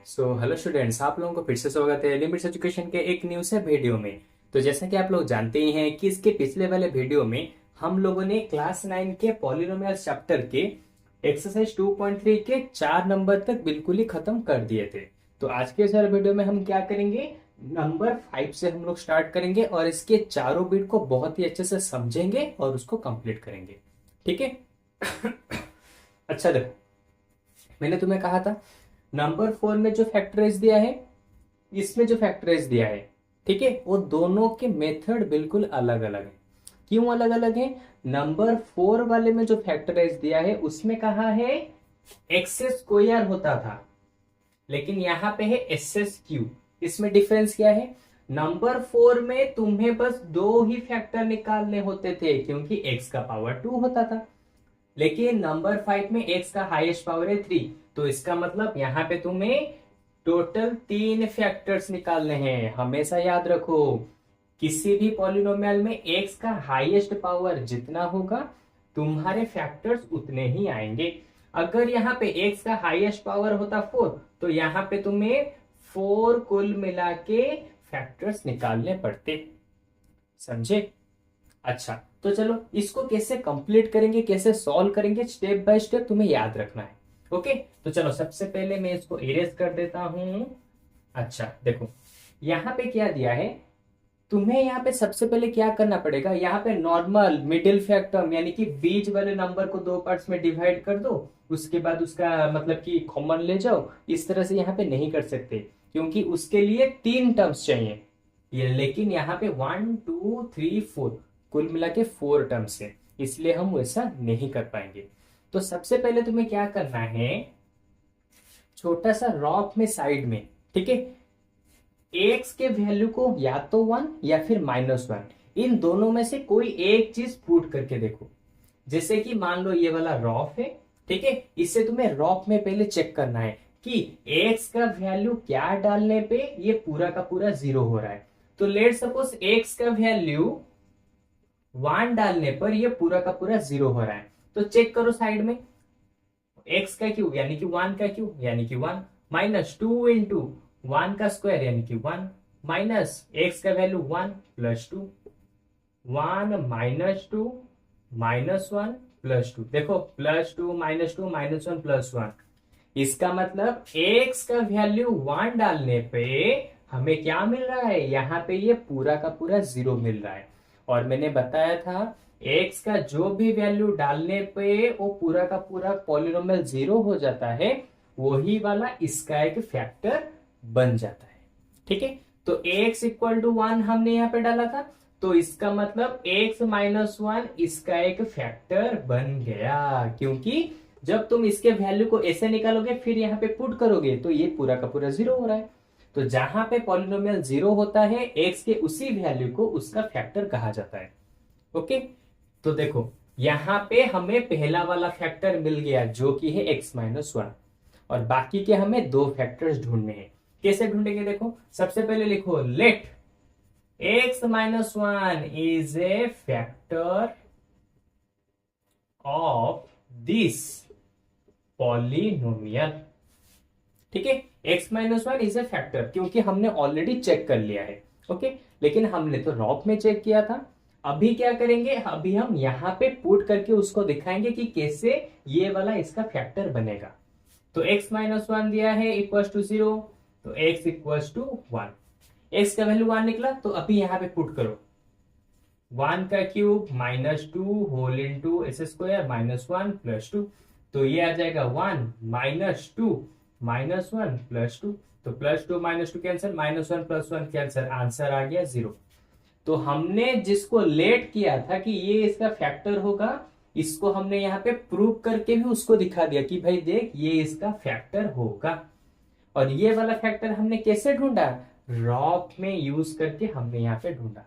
Hello students, आप लोगों को फिर से स्वागत है लिमिट्स एजुकेशन के एक न्यू से वीडियो में। तो जैसा कि आप लोग जानते ही हैं कि इसके पिछले वाले वीडियो में हम लोगों ने क्लास 9 के पॉलिनोमियल चैप्टर के एक्सरसाइज 2.3 के 4 नंबर तक बिल्कुल ही खत्म कर दिए थे। तो आज के इस वाले वीडियो में हम क्या करेंगे, नंबर 5 से हम लोग स्टार्ट करेंगे और इसके चारों बिट को बहुत ही अच्छे से समझेंगे और उसको कंप्लीट करेंगे। ठीक है। अच्छा देखो, मैंने तुम्हें कहा था नंबर 4 में जो फैक्टराइज दिया है, इसमें जो फैक्टराइज दिया है, ठीक है, वो दोनों के मेथड बिल्कुल अलग अलग है। क्यों अलग अलग है? नंबर 4 वाले में जो फैक्टराइज दिया है उसमें कहा है एक्स स्क्वायर होता था, लेकिन यहां पे है एस एस क्यू। इसमें डिफरेंस क्या है? नंबर 4 में तुम्हें बस दो ही फैक्टर निकालने होते थे क्योंकि एक्स का पावर 2 होता था, लेकिन नंबर 5 में एक्स का हाईएस्ट पावर है 3। तो इसका मतलब यहाँ पे तुम्हें टोटल 3 फैक्टर्स निकालने हैं। हमेशा याद रखो, किसी भी पॉलिनोमियल में एक्स का हाईएस्ट पावर जितना होगा तुम्हारे फैक्टर्स उतने ही आएंगे। अगर यहाँ पे एक्स का हाईएस्ट पावर होता 4, तो यहाँ पे तुम्हें 4 कुल मिला के फैक्टर्स निकालने पड़ते। समझे? अच्छा, तो चलो इसको कैसे कंप्लीट करेंगे, कैसे सॉल्व करेंगे, स्टेप बाय स्टेप तुम्हें याद रखना है। ओके, तो चलो सबसे पहले मैं इसको इरेज कर देता हूं। अच्छा देखो, यहां पे क्या दिया है, तुम्हें यहाँ पे सबसे पहले क्या करना पड़ेगा, यहाँ पे नॉर्मल मिडिल फैक्टर्म यानी कि बीच वाले नंबर को दो पार्ट्स में डिवाइड कर दो, उसके बाद उसका मतलब कि कॉमन ले जाओ। इस तरह से यहाँ पे नहीं कर सकते क्योंकि उसके लिए 3 टर्म्स चाहिए, ये लेकिन यहाँ पे 1 2 3 4 कुल मिला के 4 टर्म्स है, इसलिए हम वैसा नहीं कर पाएंगे। तो सबसे पहले तुम्हें क्या करना है, छोटा सा रॉक में साइड में, ठीक है, एक्स के वैल्यू को या तो 1 या फिर -1, इन दोनों में से कोई एक चीज पुट करके देखो। जैसे कि मान लो ये वाला रॉफ है, ठीक है, इससे तुम्हें रॉफ में पहले चेक करना है कि एक्स का वैल्यू क्या डालने पे ये पूरा का पूरा 0 हो रहा है। तो लेट सपोज एक्स का वैल्यू 1 डालने पर ये पूरा का पूरा 0 हो रहा है। तो चेक करो साइड में, एक्स का क्यूब यानी कि 1 का क्यूब यानी कि 1, -2 इंटू 1 का स्क्वायर यानी कि 1, माइनस एक्स का वैल्यू 1 प्लस 2, 1 -2 -1 प्लस 2। देखो +2 -2 -1 +1, इसका मतलब एक्स का वैल्यू 1 डालने पे हमें क्या मिल रहा है, यहाँ पे ये पूरा का पूरा 0 मिल रहा है। और मैंने बताया था एक्स का जो भी वैल्यू डालने पे वो पूरा का पूरा पॉलिनोमियल 0 हो जाता है, वही वाला इसका एक फैक्टर बन जाता है। ठीक है, तो x इक्वल टू 1 हमने यहाँ पे डाला था, तो इसका मतलब x -1 इसका एक फैक्टर बन गया, क्योंकि जब तुम इसके वैल्यू को ऐसे निकालोगे फिर यहाँ पे पुट करोगे तो ये पूरा का पूरा 0 हो रहा है। तो जहां पे पॉलिनोमियल 0 होता है, x के उसी वैल्यू को उसका फैक्टर कहा जाता है। ओके, तो देखो यहां पे हमें पहला वाला फैक्टर मिल गया जो कि है x-1, और बाकी के हमें दो फैक्टर्स ढूंढने हैं। कैसे ढूंढेंगे देखो, सबसे पहले लिखो let x-1 is a factor of this polynomial. ठीक है, x-1 इज ए फैक्टर क्योंकि हमने ऑलरेडी चेक कर लिया है। ओके, लेकिन हमने तो रॉक में चेक किया था। अभी क्या करेंगे, अभी हम यहां पे पुट करके उसको दिखाएंगे कि कैसे ये वाला इसका फैक्टर बनेगा। तो x-1 दिया है इक्वल टू 0, तो x इक्वल टू 1, x का वैल्यू 1 निकला, तो अभी यहां पे पुट करो 1 का cube -2 whole into s square -1 plus 2, तो ये आ जाएगा 1 -2 -1 प्लस 2, तो +2 -2 कैंसिल, -1 + 1 कैंसिल, आंसर आ गया 0। तो हमने जिसको लेट किया था कि ये इसका फैक्टर होगा, इसको हमने यहाँ पे प्रूव करके भी उसको दिखा दिया कि भाई देख ये इसका फैक्टर होगा। और ये वाला फैक्टर हमने कैसे ढूंढा, रॉक में यूज करके हमने यहाँ पे ढूंढा।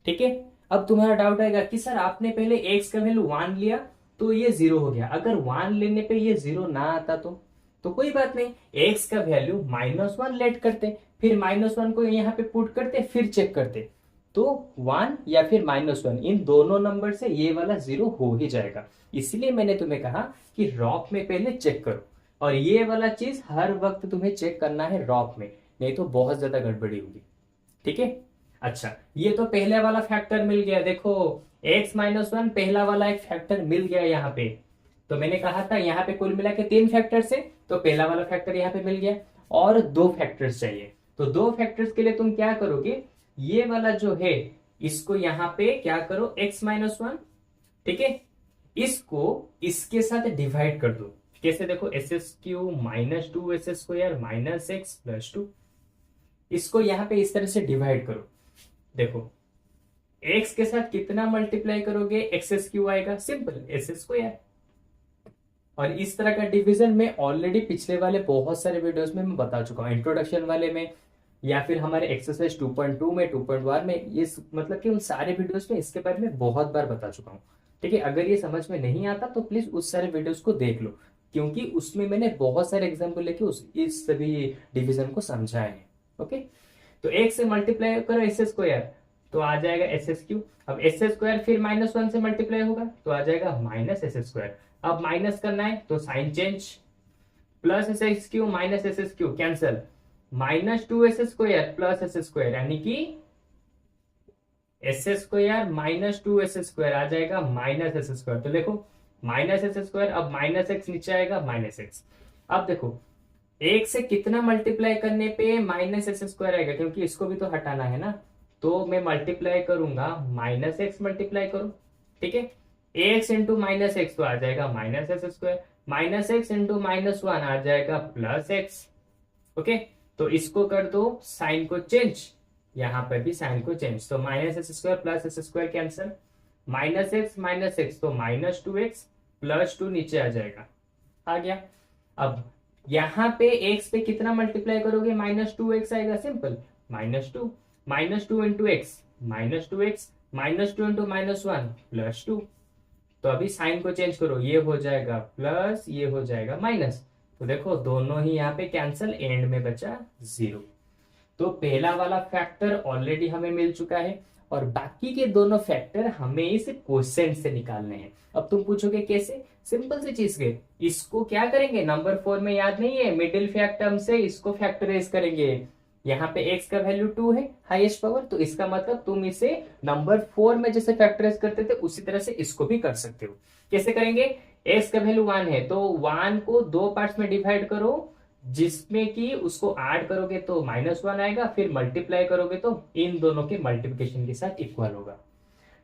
ठीक है, अब तुम्हारा डाउट आएगा कि सर आपने पहले एक्स का वैल्यू 1 लिया तो ये 0 हो गया, अगर 1 लेने पे ये 0 ना आता तो कोई बात नहीं, एक्स का वैल्यू -1 लेट करते, फिर -1 को यहाँ पे पुट करते, फिर चेक करते, तो 1 या फिर -1 इन दोनों नंबर से ये वाला 0 हो ही जाएगा। इसलिए मैंने तुम्हें कहा कि रॉक में पहले चेक करो। और ये वाला चीज हर वक्त तुम्हें चेक करना है रॉप में, नहीं तो बहुत ज्यादा गड़बड़ी होगी। ठीक है। अच्छा, ये तो पहले वाला फैक्टर मिल गया। देखो x-1 पहला वाला एक फैक्टर मिल गया यहाँ पे। तो मैंने कहा था यहाँ पे कुल मिला के 3 फैक्टर्स है, तो पहला वाला फैक्टर यहाँ पे मिल गया और 2 फैक्टर्स चाहिए। तो 2 फैक्टर्स के लिए तुम क्या करोगे, ये वाला जो है इसको यहाँ पे क्या करो x-1, ठीक है, इसको इसके साथ डिवाइड कर दो। कैसे, देखो SS³ -2 S² minus x plus 2, इसको यहां पे इस तरह से डिवाइड करो। देखो x के साथ कितना मल्टीप्लाई करोगे, SS³ आएगा, सिंपल S²। और इस तरह का डिवीजन में ऑलरेडी पिछले वाले बहुत सारे वीडियोस में मैं बता चुका हूं, इंट्रोडक्शन वाले में या फिर हमारे एक्सरसाइज 2.2 में, 2.1 में, ये मतलब कि उन सारे वीडियोस में इसके बारे में बहुत बार बता चुका हूँ। ठीक है, अगर ये समझ में नहीं आता तो प्लीज उस सारे वीडियोस को देख लो, क्योंकि उसमें मैंने बहुत सारे एग्जाम्पल लेके इस सभी डिवीजन को समझाए हैं। ओके, तो एक से मल्टीप्लाई करो S² तो आ जाएगा SS³। अब S² फिर -1 से मल्टीप्लाई होगा तो आ जाएगा -SS²। अब माइनस करना है तो sign change, plus SS³ minus SS³ cancel, -2S² plus S² यानी कि S² माइनस 2S² आ जाएगा -S²। तो देखो -S², अब -x नीचे आएगा -x। अब देखो एक से कितना मल्टीप्लाई करने पे -S² आएगा, क्योंकि इसको भी तो हटाना है ना, तो मैं मल्टीप्लाई करूंगा -x मल्टीप्लाई करो। ठीक है, x इंटू -x तो आ जाएगा -S², -x इंटू -1 आ जाएगा +x। ओके, तो इसको कर दो साइन को चेंज, यहां पर भी साइन को चेंज, तो -S² plus S² cancel, -x तो -2x प्लस 2 नीचे आ जाएगा, आ गया। अब यहां पे x पे कितना मल्टीप्लाई करोगे, -2x आएगा, simple -2 into x -2x, -2 into -1 +2। तो अभी साइन को चेंज करो, ये हो जाएगा प्लस, ये हो जाएगा माइनस, तो देखो दोनों ही यहाँ पे कैंसल, एंड में बचा 0। तो पहला वाला फैक्टर ऑलरेडी हमें मिल चुका है और बाकी के दोनों फैक्टर हमें इस क्वेश्चन से निकालने हैं। अब तुम पूछोगे कैसे, सिंपल सी चीज है, इसको क्या करेंगे, नंबर 4 में याद नहीं है, मिडिल फैक्टर्म से इसको फैक्टराइज करेंगे। यहाँ पे x का वैल्यू 2 है, हाईएस्ट पावर, तो इसका मतलब तुम इसे नंबर 4 में जैसे फैक्टराइज करते थे उसी तरह से इसको भी कर सकते हो। कैसे करेंगे, x का वैल्यू 1 है तो 1 को 2 पार्ट्स में डिवाइड करो, जिसमें कि उसको ऐड करोगे तो -1 आएगा, फिर मल्टीप्लाई करोगे तो इन दोनों के मल्टीप्लिकेशन के साथ इक्वल होगा।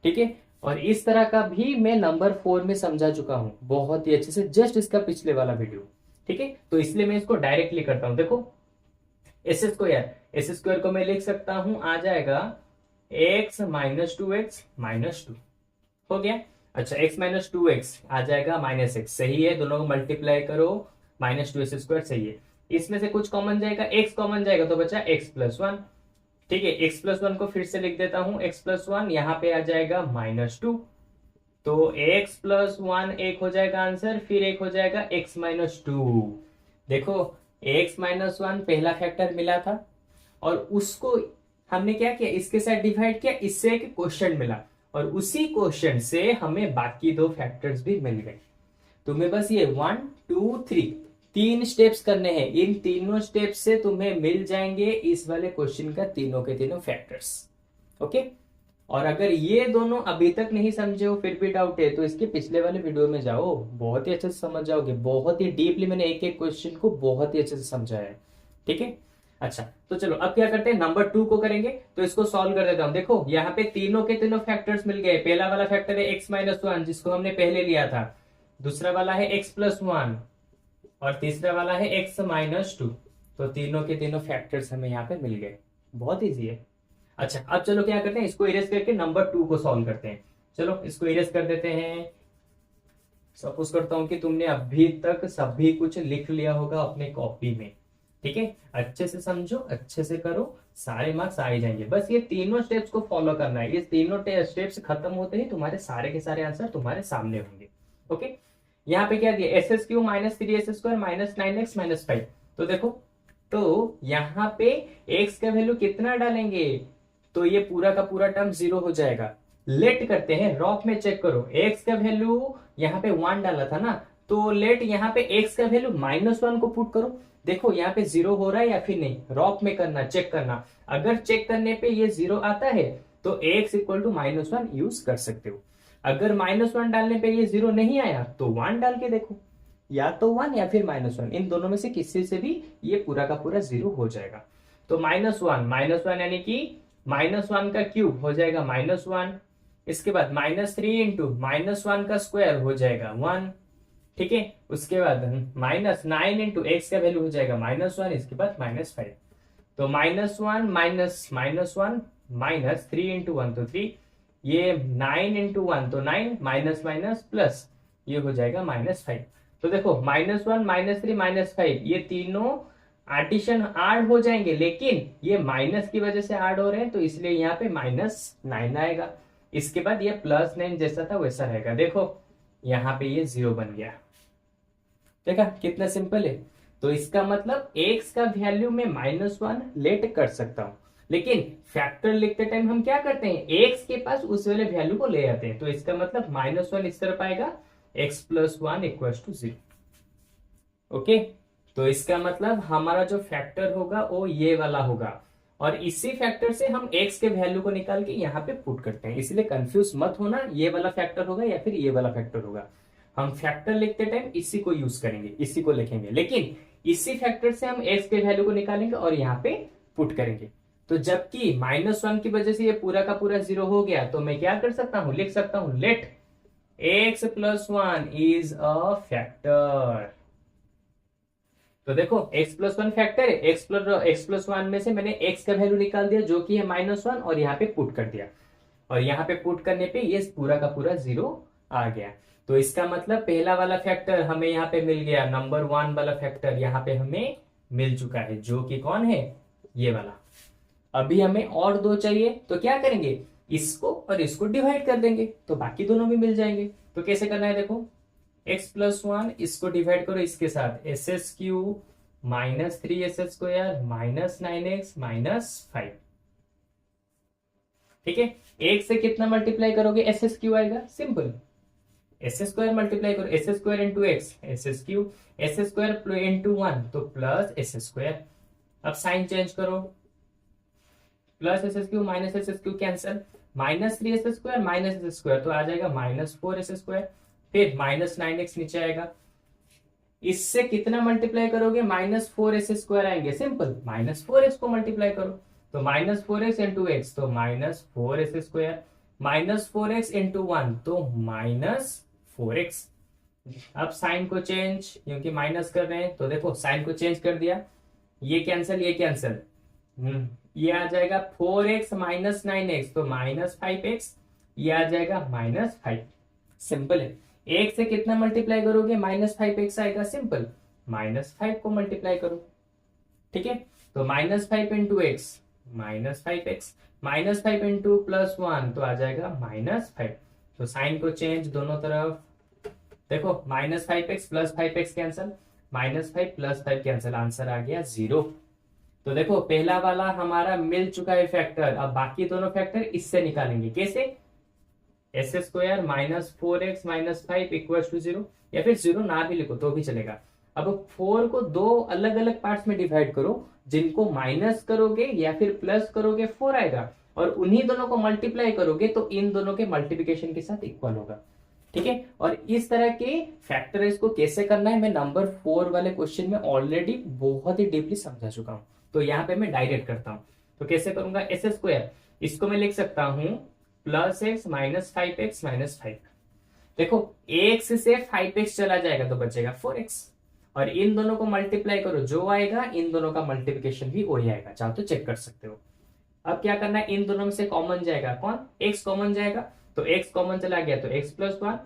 ठीक है, और इस तरह का भी मैं नंबर 4 में समझा चुका हूं बहुत ही अच्छे से, जस्ट इसका पिछले वाला वीडियो। ठीक है, तो इसलिए मैं इसको डायरेक्टली करता हूं। देखो S² को मैं लिख सकता हूं, आ जाएगा x - 2x - 2 हो गया। अच्छा, x - 2x आ जाएगा -x, सही है, दोनों को मल्टीप्लाई करो, -2S² सही है। इसमें से कुछ कॉमन जाएगा, x कॉमन जाएगा तो बचा x+1। ठीक है, x+1 को फिर से लिख देता हूं, x+1 यहां पे आ जाएगा -2, तो x+1 एक हो जाएगा आंसर, फिर एक हो जाएगा x - 2। देखो x-1 पहला फैक्टर मिला था और उसको हमने क्या किया, इसके साथ डिवाइड किया, इससे एक क्वेश्चन मिला और उसी क्वेश्चन से हमें बाकी 2 फैक्टर्स भी मिल गए। तुम्हें बस ये 1 2 3 3 स्टेप्स करने हैं, इन तीनों स्टेप्स से तुम्हें मिल जाएंगे इस वाले क्वेश्चन का तीनों के तीनों फैक्टर्स। ओके, और अगर ये दोनों अभी तक नहीं समझे हो, फिर भी डाउट है, तो इसके पिछले वाले वीडियो में जाओ, बहुत ही अच्छे से समझ जाओगे, बहुत ही डीपली मैंने एक एक क्वेश्चन को बहुत ही अच्छे से समझाया है। ठीक है, अच्छा तो चलो अब क्या करते हैं, नंबर 2 को करेंगे, तो इसको सॉल्व कर देता हूं। देखो यहाँ पे तीनों के तीनों फैक्टर्स मिल गए। पहला वाला फैक्टर है x - 1 जिसको हमने पहले लिया था, दूसरा वाला है x+1 और तीसरा वाला है x - 2। तो तीनों के तीनों फैक्टर्स हमें यहाँ पे मिल गए, बहुत ईजी है। अच्छा, अब चलो क्या करते हैं, इसको इरेज करके नंबर 2 को सॉल्व करते हैं। चलो इसको इरेज कर देते हैं। सपोज करता हूं कि तुमने अभी तक सभी कुछ लिख लिया होगा अपने कॉपी में। ठीक है, अच्छे से समझो, अच्छे से करो, सारे मार्क्स आ ही जाएंगे। बस ये तीनों स्टेप्स को फॉलो करना है, ये तीनों स्टेप्स खत्म होते ही तुम्हारे सारे के सारे आंसर तुम्हारे सामने होंगे। ओके, यहाँ पे क्या दिया, SS³ -3S² -9x -5। तो देखो, तो यहाँ पे x का वैल्यू कितना डालेंगे, तो ये पूरा का पूरा टर्म 0 हो जाएगा। लेट करते हैं, रॉप में चेक करो, x का वैल्यू यहाँ पे 1 डाला था ना, तो लेट यहाँ पे x का वैल्यू -1 को पुट करो। देखो यहाँ पे 0 हो रहा है या फिर नहीं, रॉक में करना, चेक करना। अगर चेक करने पे ये 0 आता है तो x इक्वल टू -1 यूज कर सकते हो। अगर -1 डालने पे ये 0 नहीं आया तो 1 डाल के देखो, या तो 1 या फिर -1, इन दोनों में से किसी से भी ये पूरा का पूरा 0 हो जाएगा। तो -1 यानी कि -1 का क्यूब हो जाएगा -1, इसके बाद -3 इंटू -1 का स्क्वायर हो जाएगा 1, ठीक है। उसके बाद -9 इंटू एक्स का वैल्यू हो जाएगा -1, इसके बाद -5। तो -1 माइनस -1 -3 इंटू 1 तो 3, ये 9 इंटू 1 तो 9, माइनस माइनस प्लस, ये हो जाएगा -5। तो देखो -1 -3 -5 ये तीनों एडिशन ऐड हो जाएंगे, लेकिन ये माइनस की वजह से ऐड हो रहे हैं तो इसलिए यहाँ पे -9 आएगा। इसके बाद ये +9 जैसा था वैसा रहेगा। देखो यहाँ पे ये 0 बन गया। देखा कितना सिंपल है। तो इसका मतलब x का वैल्यू में -1 लेट कर सकता हूं, लेकिन फैक्टर लिखते टाइम हम क्या करते हैं, x के पास उस वाले वैल्यू को ले आते हैं। तो इसका मतलब -1 इस तरफ आएगा, x + 1 = 0। ओके, तो इसका मतलब हमारा जो फैक्टर होगा वो ये वाला होगा, और इसी फैक्टर से हम x के वैल्यू को निकाल के यहाँ पे पुट करते हैं। इसलिए कंफ्यूज मत होना, ये वाला फैक्टर होगा या फिर ये वाला फैक्टर होगा। हम फैक्टर लिखते टाइम इसी को यूज करेंगे, इसी को लिखेंगे, लेकिन इसी फैक्टर से हम x के वैल्यू को निकालेंगे और यहाँ पे पुट करेंगे। तो जबकि -1 की वजह से ये पूरा का पूरा 0 हो गया, तो मैं क्या कर सकता हूं, लिख सकता हूं let x + 1 is a factor. तो देखो x + 1 फैक्टर है, x + 1 में से मैंने x का वैल्यू निकाल दिया जो कि है -1, और यहाँ पे पुट कर दिया, और यहाँ पे पुट करने पे ये पूरा का पूरा 0 आ गया। तो इसका मतलब पहला वाला फैक्टर हमें यहाँ पे मिल गया, नंबर 1 वाला फैक्टर यहाँ पे हमें मिल चुका है, जो कि कौन है, ये वाला। अभी हमें और 2 चाहिए, तो क्या करेंगे, इसको और इसको डिवाइड कर देंगे तो बाकी दोनों भी मिल जाएंगे। तो कैसे करना है, देखो x + 1 इसको डिवाइड करो इसके साथ, SS³ -3s² -9x -5, ठीक है। एक से कितना मल्टीप्लाई करोगे, SS³ आएगा, सिंपल। s² मल्टीप्लाई करो, s² into x, SS³, s² into 1 तो +s²। अब साइन चेंज करो, +s³ -s³ cancel, -3s² -s² तो आ जाएगा -4s², फिर -9x नीचे आएगा। इससे कितना मल्टीप्लाई करोगे, -4s² आएंगे, सिंपल। -4x को मल्टीप्लाई करो, तो -4x इंटू एक्स तो -4s², -4x इंटू 1 तो -4x। अब साइन को चेंज, क्योंकि माइनस कर रहे हैं तो देखो साइन को चेंज कर दिया, ये कैंसल ये कैंसल, ये आ जाएगा 4x -9x तो -5x, ये आ जाएगा -5। सिंपल है। एक से कितना मल्टीप्लाई करोगे, -5x आएगा, सिंपल। -5 को मल्टीप्लाई करो, ठीक है। तो -5 इंटू एक्स -5x, -5 इंटू +1 तो आ जाएगा -5। तो साइन को चेंज दोनों तरफ, देखो -5x + 5x cancel, -5 + 5 cancel, answer आ गया 0। तो देखो पहला वाला हमारा मिल चुका है फैक्टर। अब बाकी दोनों फैक्टर इससे निकालेंगे, कैसे, s² -4x -5 = 0, या फिर 0 ना भी लिखो तो भी चलेगा। अब 4 को 2 अलग अलग पार्ट्स में डिवाइड करो, जिनको माइनस करोगे या फिर प्लस करोगे 4 आएगा, और उन्हीं दोनों को मल्टीप्लाई करोगे तो इन दोनों के मल्टीप्लिकेशन के साथ इक्वल होगा, ठीक है। और इस तरह के फैक्टराइज को कैसे करना है मैं नंबर 4 वाले क्वेश्चन में ऑलरेडी बहुत ही डीपली समझा चुका हूं। तो यहाँ पे मैं डायरेक्ट करता हूं, तो कैसे करूंगा, s², इसको मैं लिख सकता हूं +x -5x -5। देखो x से 5x चला जाएगा तो बचेगा 4x, और इन दोनों को मल्टीप्लाई करो, जो आएगा इन दोनों का मल्टीप्लिकेशन भी वही आएगा, चाहो तो चेक कर सकते हो। अब क्या करना है, इन दोनों में से कॉमन जाएगा कौन, x कॉमन जाएगा, तो x कॉमन चला गया तो x + 1,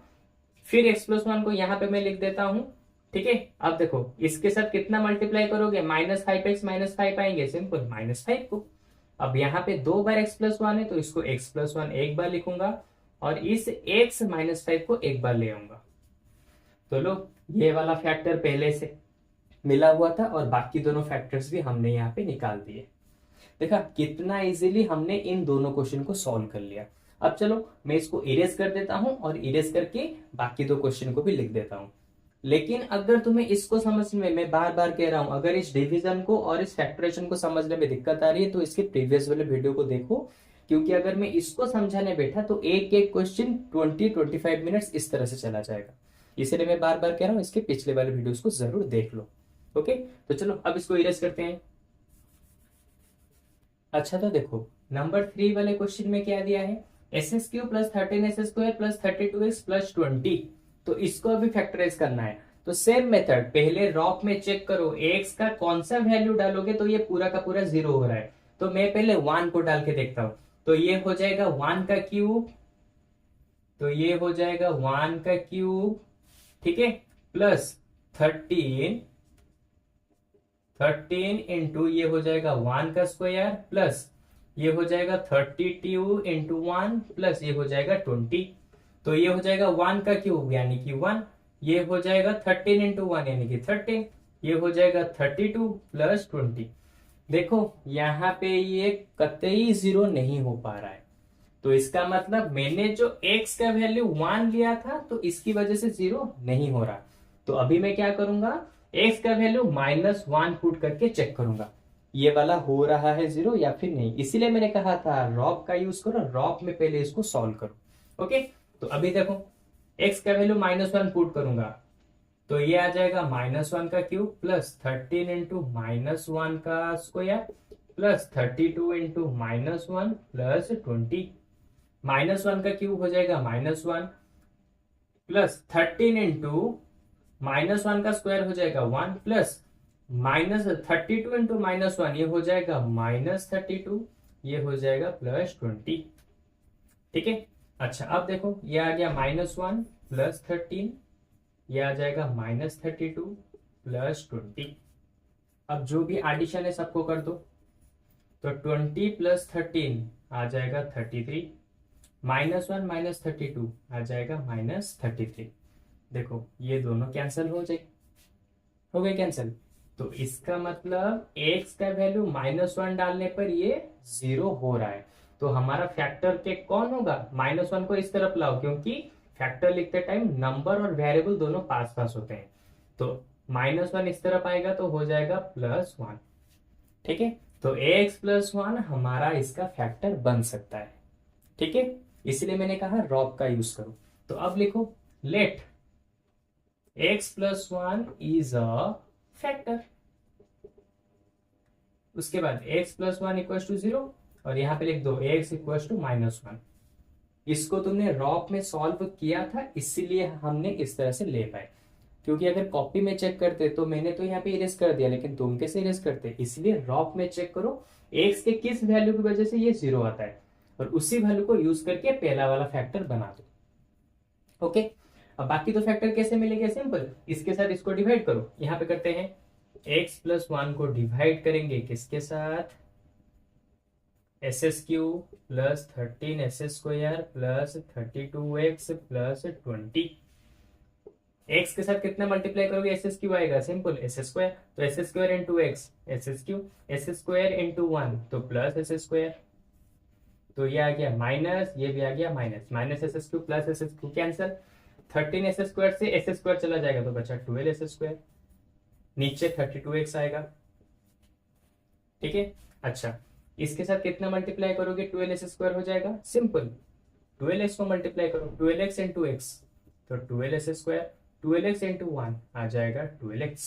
फिर x + 1 को यहाँ पे मैं लिख देता हूं, ठीक है। अब देखो इसके साथ कितना मल्टीप्लाई करोगे, -5x -5 आएंगे, सिंपल, -5 को। अब यहाँ पे 2 बार x + 1 है तो इसको x + 1 एक बार लिखूंगा, और इस x -5 को एक बार ले आऊंगा। तो लो ये वाला फैक्टर पहले से मिला हुआ था, और बाकी दोनों फैक्टर्स भी हमने यहाँ पे निकाल दिए। देखा कितना इजीली हमने इन दोनों क्वेश्चन को सॉल्व कर लिया। अब चलो मैं इसको इरेज कर देता हूं, और इरेज करके बाकी 2 क्वेश्चन को भी लिख देता हूं। लेकिन अगर तुम्हें इसको समझने में, मैं बार बार कह रहा हूं, अगर इस डिवीजन को और इस फैक्टराइजेशन को समझने में दिक्कत आ रही है तो इसके प्रीवियस वाले वीडियो को देखो, क्योंकि अगर मैं इसको समझाने बैठा तो एक एक क्वेश्चन 20-25 मिनट्स इस तरह से चला जाएगा। इसलिए मैं बार बार कह रहा हूं इसके पिछले वाले वीडियोस को जरूर देख लो। ओके, तो चलो अब इसको इरेज करते हैं। अच्छा, तो देखो नंबर 3 वाले क्वेश्चन में क्या दिया है, SS³ plus 13S² plus 32x plus 20। तो इसको अभी फैक्टराइज करना है। तो सेम मेथड, पहले रॉक में चेक करो x का कौन सा वैल्यू डालोगे तो ये पूरा का पूरा 0 हो रहा है। तो मैं पहले 1 को डाल के देखता हूं। तो ये हो जाएगा 1 का क्यूब, तो ये हो जाएगा 1 का क्यूब, ठीक है, प्लस 13 इंटू ये हो जाएगा 1 का स्क्वायर, प्लस ये हो जाएगा 32 इंटू 1 प्लस ये हो जाएगा 20। तो ये हो जाएगा 1 का क्यूब यानी कि 1, ये हो जाएगा 13 इंटू 1 यानी कि 13, ये हो जाएगा 32 प्लस 20। देखो यहाँ पे ये कतई 0 नहीं हो पा रहा है, तो इसका मतलब मैंने जो x का वैल्यू 1 लिया था तो इसकी वजह से 0 नहीं हो रहा। तो अभी मैं क्या करूंगा, x का वैल्यू -1 पुट करके चेक करूंगा ये वाला हो रहा है 0 या फिर नहीं। इसीलिए मैंने कहा था रॉब का यूज करो, रॉब में पहले इसको सॉल्व करो। ओके, तो अभी देखो x का वैल्यू -1 पुट करूंगा तो ये आ जाएगा -1 का क्यूब प्लस 13 इंटू -1 का स्क्वायर प्लस 32 इंटू -1 प्लस 20। -1 का क्यूब हो जाएगा -1 प्लस 13 इंटू -1 का स्क्वायर हो जाएगा 1 प्लस -32 इंटू -1 ये हो जाएगा -32, ये हो जाएगा प्लस 20। ठीक है, अच्छा अब देखो ये आ गया -1 प्लस 13, ये आ जाएगा -32 प्लस 20। अब जो भी एडिशन है सबको कर दो। तो 20 प्लस 13 आ जाएगा 33, -1 -32 आ जाएगा -33। देखो ये दोनों कैंसिल हो गए कैंसिल। तो इसका मतलब x का वैल्यू -1 डालने पर ये 0 हो रहा है। तो हमारा फैक्टर के कौन होगा, -1 को इस तरफ लाओ, क्योंकि फैक्टर लिखते टाइम नंबर और वेरिएबल दोनों पास पास होते हैं। तो -1 इस तरफ आएगा तो हो जाएगा +1। ठीक है, तो x + 1 हमारा इसका फैक्टर बन सकता है। ठीक है, इसलिए मैंने कहा रॉब का यूज करो। तो अब लिखो let x + 1 is a factor. उसके बाद x + 1 = 0 और यहां पे लिख दो x = -1। इसको तुमने रॉब में सॉल्व किया था इसीलिए हमने इस तरह से ले पाए, क्योंकि अगर कॉपी में चेक करते तो मैंने तो यहाँ पे इरेज कर दिया, लेकिन तुम कैसे इरेज करते, इसलिए रॉब में चेक करो x के किस वैल्यू की वजह से ये 0 आता है और उसी वैल्यू को यूज करके पहला वाला फैक्टर बना दो। ओके, अब बाकी तो फैक्टर कैसे मिलेंगे, सिंपल, इसके साथ इसको डिवाइड करो। यहाँ पे करते हैं x + 1 को डिवाइड करेंगे किसके साथ, SS³ plus 13S² plus 32x plus 20। x के साथ कितना मल्टीप्लाई करोगे, SS³ आएगा, सिंपल S², तो S² into x SS³ S² into 1 तो प्लस S², तो ये आ गया माइनस, ये भी आ गया minus SS³ plus SS³ cancel, 13S² से S² चला जाएगा तो बचा 12S², नीचे 32x आएगा। ठीक है, अच्छा इसके साथ कितना मल्टीप्लाई करोगे, 12S² हो जाएगा, सिंपल 12x को मल्टीप्लाई करो, 12x इंटू x तो 12S², 12x इंटू 1 आ जाएगा 12x,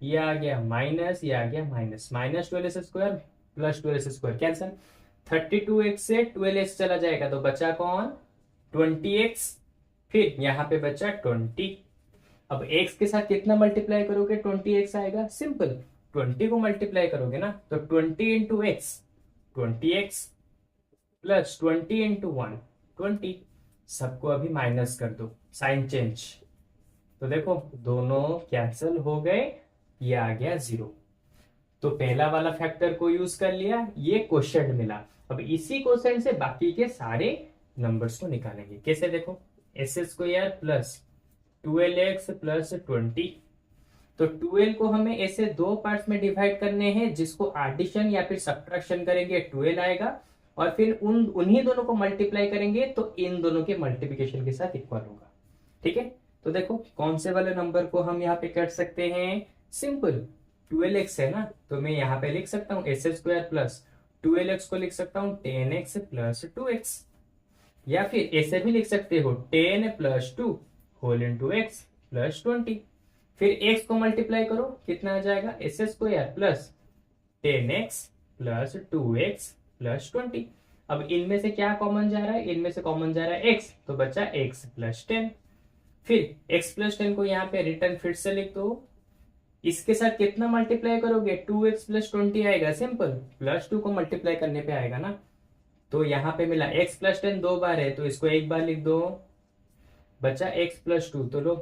ये आ गया माइनस, ये आ गया minus, -12S² plus 12S² cancel, 32x से 12x चला जाएगा तो बचा कौन, 20x, फिर यहाँ पे बचा 20। अब x के साथ कितना मल्टीप्लाई करोगे, 20x आएगा, सिंपल 20 को मल्टीप्लाई करोगे ना तो 20 into x 20x plus 20 into 1 20। सबको अभी माइनस कर दो, साइन चेंज, तो देखो दोनों कैंसिल हो गए, ये आ गया 0। तो पहला वाला फैक्टर को यूज कर लिया, ये क्वोशिएंट मिला। अब इसी क्वोशिएंट से बाकी के सारे नंबर्स को निकालेंगे, कैसे देखो, S² प्लस 12x प्लस 20। तो 12 को हमें ऐसे दो पार्ट्स में डिवाइड करने हैं, जिसको एडिशन या फिर सब्ट्रैक्शन करेंगे 12 आएगा, और फिर उन्हीं दोनों को मल्टीप्लाई करेंगे तो इन दोनों के मल्टीप्लिकेशन के साथ इक्वल होगा। ठीक है, तो देखो कौन से वाले नंबर को हम यहाँ पे कर सकते हैं, सिंपल 12x है ना, तो मैं यहाँ पे लिख सकता हूँ एस स्क्वायर प्लस 12x को लिख सकता हूँ 10x प्लस 2x, या फिर ऐसे भी लिख सकते हो 10 plus 2 whole into x plus 20। फिर x को मल्टीप्लाई करो, कितना आ जाएगा s square plus 10x plus 2x plus 20। अब इनमें से क्या कॉमन जा रहा है, इनमें से कॉमन जा रहा है x, तो बचा x प्लस 10। फिर x प्लस 10 को यहाँ पे रिटर्न फिर से लिख दो, इसके साथ कितना मल्टीप्लाई करोगे 2x प्लस 20 आएगा, सिंपल प्लस 2 को मल्टीप्लाई करने पे आएगा ना। तो यहाँ पे मिला x प्लस 10 दो बार है तो इसको एक बार लिख दो, बचा x प्लस 2। तो लो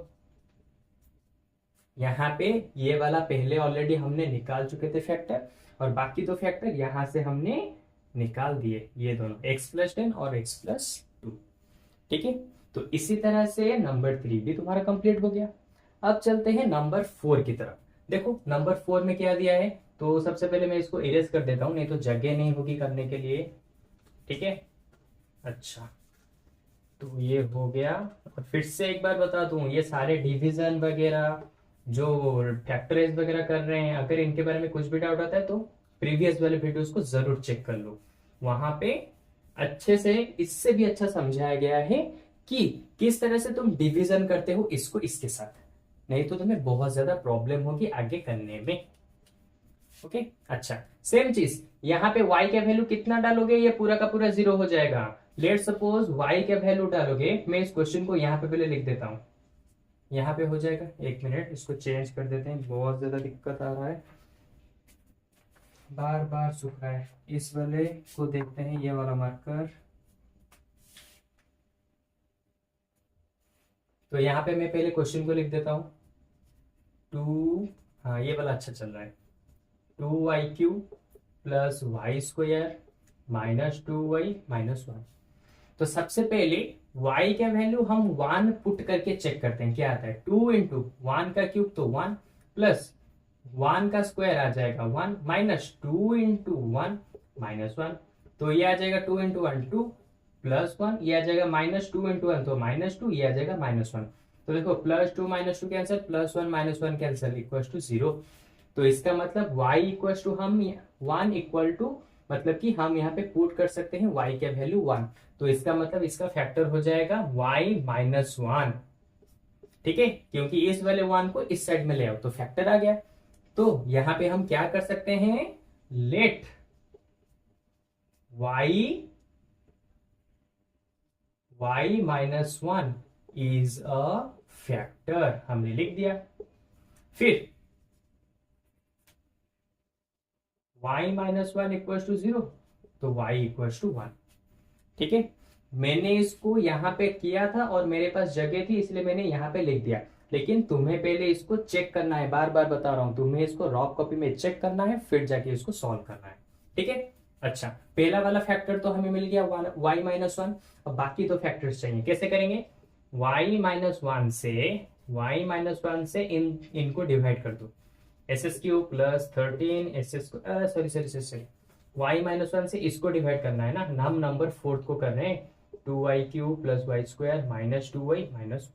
यहाँ पे ये वाला पहले ऑलरेडी हमने निकाल चुके थे फैक्टर, और बाकी दो फैक्टर यहां से हमने निकाल दिए, ये दोनों x प्लस 10 और x प्लस 2। ठीक है, तो इसी तरह से नंबर 3 भी तुम्हारा कंप्लीट हो गया। अब चलते हैं नंबर 4 की तरफ। देखो नंबर 4 में क्या दिया है, तो सबसे पहले मैं इसको इरेज कर देता हूं, नहीं तो जगह नहीं होगी करने के लिए। ठीक है, अच्छा तो ये हो गया। और फिर से एक बार बता दूं, ये सारे डिवीजन वगैरह जो फैक्टराइज वगैरह कर रहे हैं, अगर इनके बारे में कुछ भी डाउट आता है तो प्रीवियस वाले वीडियोस को जरूर चेक कर लो, वहां पे अच्छे से इससे भी अच्छा समझाया गया है कि किस तरह से तुम डिवीजन करते हो इसको इसके साथ, नहीं तो तुम्हें बहुत ज्यादा प्रॉब्लम होगी आगे करने में। ओके, अच्छा सेम चीज यहाँ पे y का वैल्यू कितना डालोगे, ये पूरा का पूरा 0 हो जाएगा। लेट सपोज y का वैल्यू डालोगे, मैं इस क्वेश्चन को यहाँ पे पहले लिख देता हूं, यहाँ पे हो जाएगा। एक मिनट इसको चेंज कर देते हैं, बहुत ज्यादा दिक्कत आ रहा है, बार बार सूख रहा है। इस वाले को देखते हैं, ये वाला मार्कर। तो यहाँ पे मैं पहले क्वेश्चन को लिख देता हूं, 2, हाँ ये वाला अच्छा चल रहा है, 2y³ plus y square minus 2y minus 1। तो सबसे पहले y का वैल्यू हम 1 पुट करके चेक करते हैं, क्या आता है 2 इंटू 1 का क्यूब तो 1 प्लस 1 का स्क्वायर आ जाएगा 1 माइनस 2 इंटू 1 माइनस 1। तो ये आ जाएगा 2 इंटू 1 2 प्लस 1, ये आ जाएगा माइनस 2 इंटू 1 तो माइनस 2, ये आ जाएगा माइनस 1। तो देखो plus 2 minus 2 cancel, plus 1 minus 1 cancel, equal to 0। तो इसका मतलब y इक्वल टू हम 1 इक्वल टू, मतलब कि हम यहाँ पे पुट कर सकते हैं y का वैल्यू 1, तो इसका मतलब इसका फैक्टर हो जाएगा y माइनस 1। ठीक है, क्योंकि इस वाले 1 को इस साइड में ले आओ तो फैक्टर आ गया। तो यहाँ पे हम क्या कर सकते हैं, let y minus 1 is a factor, हमने लिख दिया। फिर y माइनस 1 इक्वल टू 0, तो y इक्वल टू 1। ठीक है, मैंने इसको यहां पे किया था और मेरे पास जगह थी इसलिए मैंने यहां पे लिख दिया, लेकिन तुम्हें पहले इसको चेक करना है, बार बार बता रहा हूं, तुम्हें इसको रॉ कॉपी में चेक करना है फिर जाके इसको सॉल्व करना है। ठीक है, अच्छा पहला वाला फैक्टर तो हमें मिल गया y माइनस 1। अब बाकी तो फैक्टर्स चाहिए, कैसे करेंगे, y माइनस 1 से इनको डिवाइड कर दो, SS³ plus 13 sorry y minus 1 से इसको डिवाइड करना है ना, हम नंबर 4 को कर रहे हैं, 2y³ plus y square minus 2y minus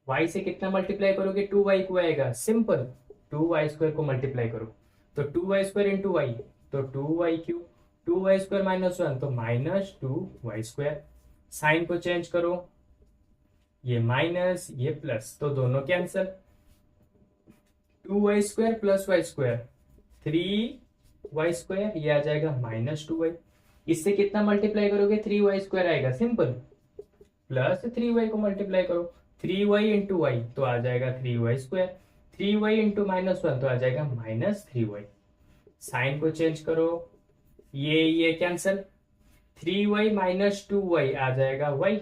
1। y से कितना मल्टीप्लाई करोगे, 2y को आएगा, सिंपल 2y स्क्वायर को मल्टीप्लाई करो तो 2y स्क्वायर इंटू वाई, तो 2y³, 2y स्क्वायर माइनस 1 तो माइनस 2y स्क्वायर। साइन को चेंज करो, ये माइनस ये प्लस, तो दोनों cancel, 2y square plus y square 3y square, ये आ जाएगा माइनस 2y। इससे कितना मल्टीप्लाई करोगे, 3y स्क्वायर आएगा, सिंपल प्लस 3y को मल्टीप्लाई करो, 3y इंटू वाई तो आ जाएगा 3y square, 3y into minus 1 तो आ जाएगा माइनस 3y। साइन को चेंज करो, ये कैंसल, 3y माइनस 2y आ जाएगा y,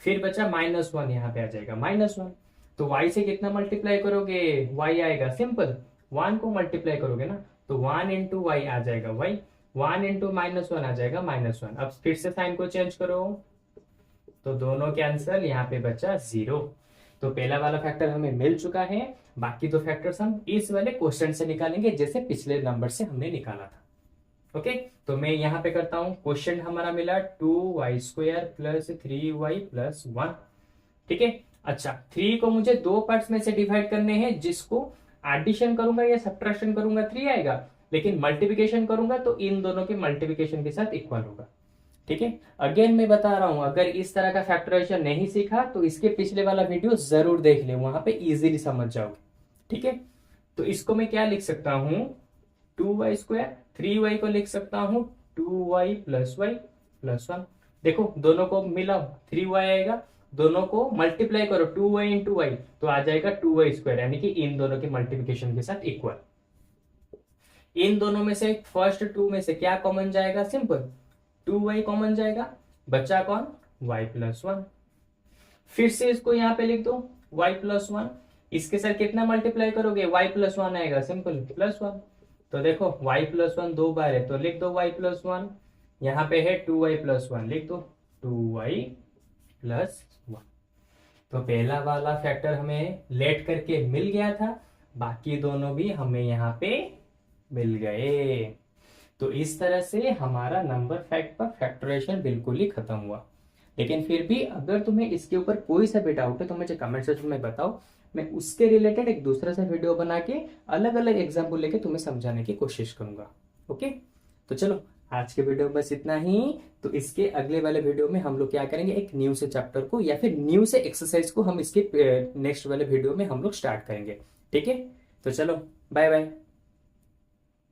फिर बचा माइनस 1, यहाँ पे आ जाएगा माइनस 1। तो y से कितना मल्टीप्लाई करोगे, y आएगा, सिंपल 1 को मल्टीप्लाई करोगे ना, तो 1 इंटू वाई आ जाएगा y, 1 इंटू माइनस 1 आ जाएगा माइनस 1। अब फिर से साइन को चेंज करो तो दोनों कैंसल, यहाँ पे बचा 0। तो पहला वाला फैक्टर हमें मिल चुका है, बाकी दो फैक्टर्स हम इस वाले क्वेश्चन से निकालेंगे जैसे पिछले नंबर से हमने निकाला था। ओके, तो मैं यहाँ पे करता हूँ, क्वेश्चन हमारा मिला 2y² प्लस 3y प्लस 1। ठीक है, अच्छा 3 को मुझे दो पार्ट्स में से डिवाइड करने हैं, जिसको एडिशन करूंगा या सब्ट्रैक्शन करूंगा 3 आएगा, लेकिन मल्टीप्लिकेशन करूंगा तो इन दोनों के मल्टीप्लिकेशन के साथ इक्वल होगा। ठीक है, अगेन मैं बता रहा हूं, अगर इस तरह का फैक्टराइजेशन नहीं सीखा तो इसके पिछले वाला वीडियो जरूर देख ले, वहां पे इजीली समझ जाओगे। ठीक है, तो इसको मैं क्या लिख सकता हूं, 2y², 3y को लिख सकता हूं 2y प्लस y प्लस 1। देखो दोनों को मिला 3y आएगा, दोनों को मल्टीप्लाई करो 2y इंटू वाई तो आ जाएगा 2y², यानी कि इन दोनों के मल्टीप्लिकेशन के साथ इक्वल। इन दोनों में से फर्स्ट 2 में से क्या कॉमन जाएगा, सिंपल 2y कॉमन जाएगा, बचा कौन, y प्लस 1। फिर से इसको यहां पे लिख दो y प्लस 1, इसके साथ कितना मल्टीप्लाई करोगे, y प्लस 1 आएगा, सिंपल प्लस 1। तो देखो y प्लस 1 दो बार है तो लिख दो y प्लस 1, यहाँ पे है 2y प्लस 1, लिख दो 2y प्लस 1। तो पहला वाला फैक्टर हमें लेट करके मिल गया था, बाकी दोनों भी हमें यहाँ पे मिल गए। तो इस तरह से हमारा नंबर फैक्ट पर फैक्टराइजेशन बिल्कुल ही खत्म हुआ। लेकिन फिर भी अगर तुम्हें इसके ऊपर कोई सा भी डाउट है तो मुझे कमेंट सेक्शन में बताओ, मैं उसके रिलेटेड एक दूसरा सा वीडियो बना के अलग अलग एग्जाम्पल लेके तुम्हें समझाने की कोशिश करूंगा। ओके, तो चलो आज के वीडियो में बस इतना ही। तो इसके अगले वाले वीडियो में हम लोग क्या करेंगे, एक न्यू से चैप्टर को या फिर न्यू से एक्सरसाइज को हम इसके नेक्स्ट वाले वीडियो में हम लोग स्टार्ट करेंगे। ठीक है, तो चलो बाय बाय।